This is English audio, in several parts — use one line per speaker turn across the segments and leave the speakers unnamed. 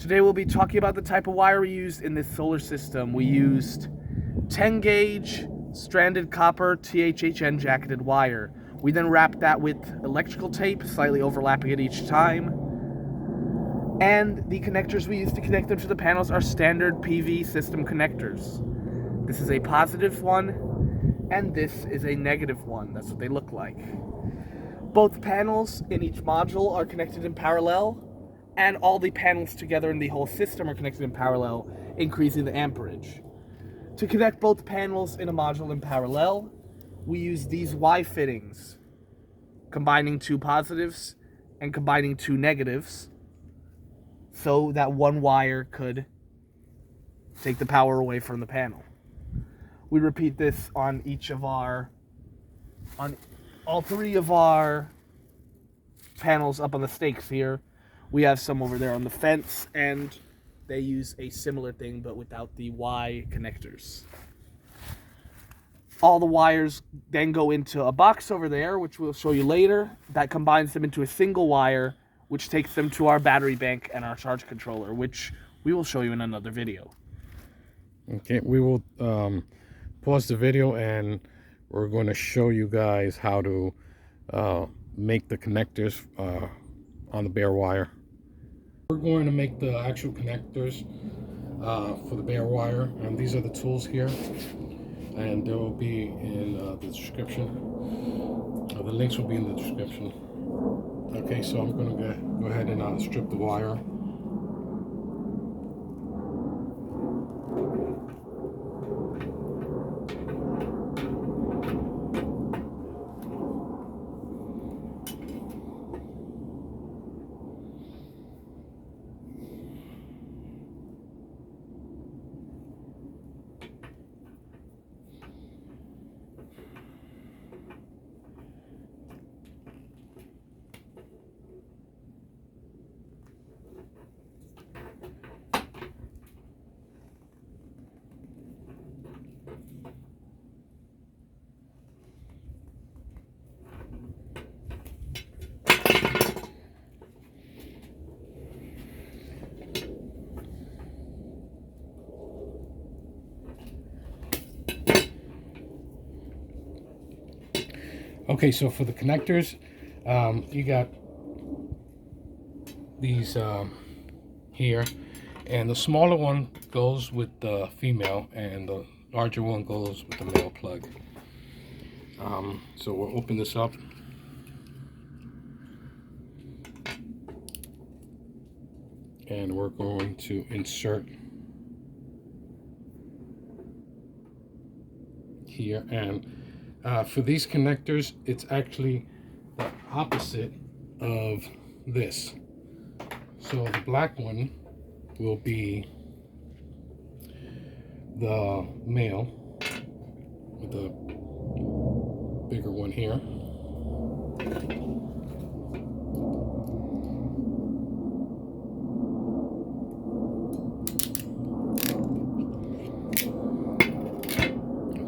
Today we'll be talking about the type of wire we used in this solar system. We used 10 gauge stranded copper THHN jacketed wire. We then wrapped that with electrical tape, slightly overlapping it each time. And the connectors we used to connect them to the panels are standard PV system connectors. This is a positive one, and this is a negative one. That's what they look like. Both panels in each module are connected in parallel, and all the panels together in the whole system are connected in parallel, increasing the amperage. To connect both panels in a module in parallel, we use these Y fittings, combining two positives and combining two negatives, so that one wire could take the power away from the panel. We repeat this on all three of our panels up on the stakes here. We have some over there on the fence, and they use a similar thing but without the Y connectors. All the wires then go into a box over there, which we'll show you later, that combines them into a single wire, which takes them to our battery bank and our charge controller, which we will show you in another video.
Okay, we will pause the video and we're going to show you guys how to make the connectors on the bare wire. We're going to make the actual connectors for the bare wire, and these are the tools here, and they will be in the description. The links will be in the description. Okay, so I'm going to go ahead and strip the wire. Okay, so for the connectors, you got these here, and the smaller one goes with the female, and the larger one goes with the male plug. So we'll open this up. And we're going to insert here, and for these connectors, it's actually the opposite of this. So the black one will be the male with the bigger one here.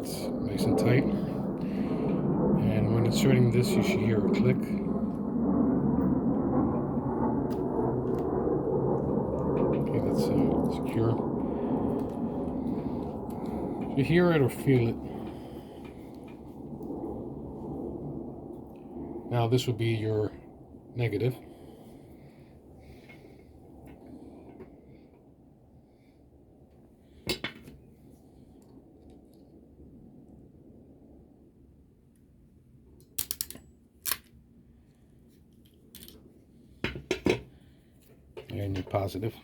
It's nice and tight. And when inserting this, you should hear a click. Okay, that's secure. If you hear it or feel it. Now this will be your negative. And your positive.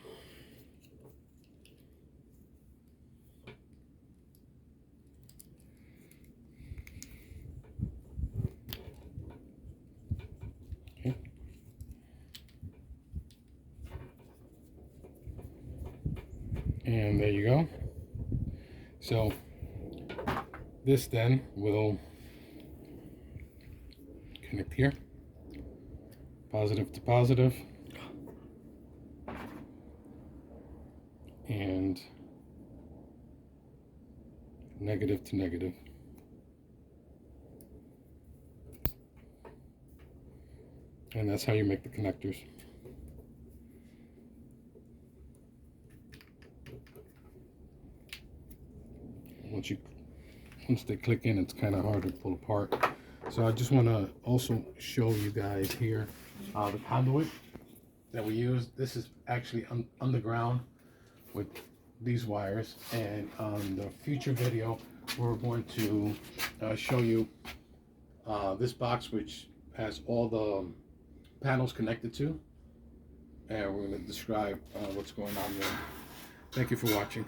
Okay. And there you go. So this then will connect here, positive to positive, and negative to negative. And that's how you make the connectors. once they click in, it's kind of hard to pull apart. So I just want to also show you guys here the conduit that we use. This is actually underground with these wires, and on the future video we're going to show you this box, which has all the panels connected to, and we're going to describe what's going on there. Thank you for watching.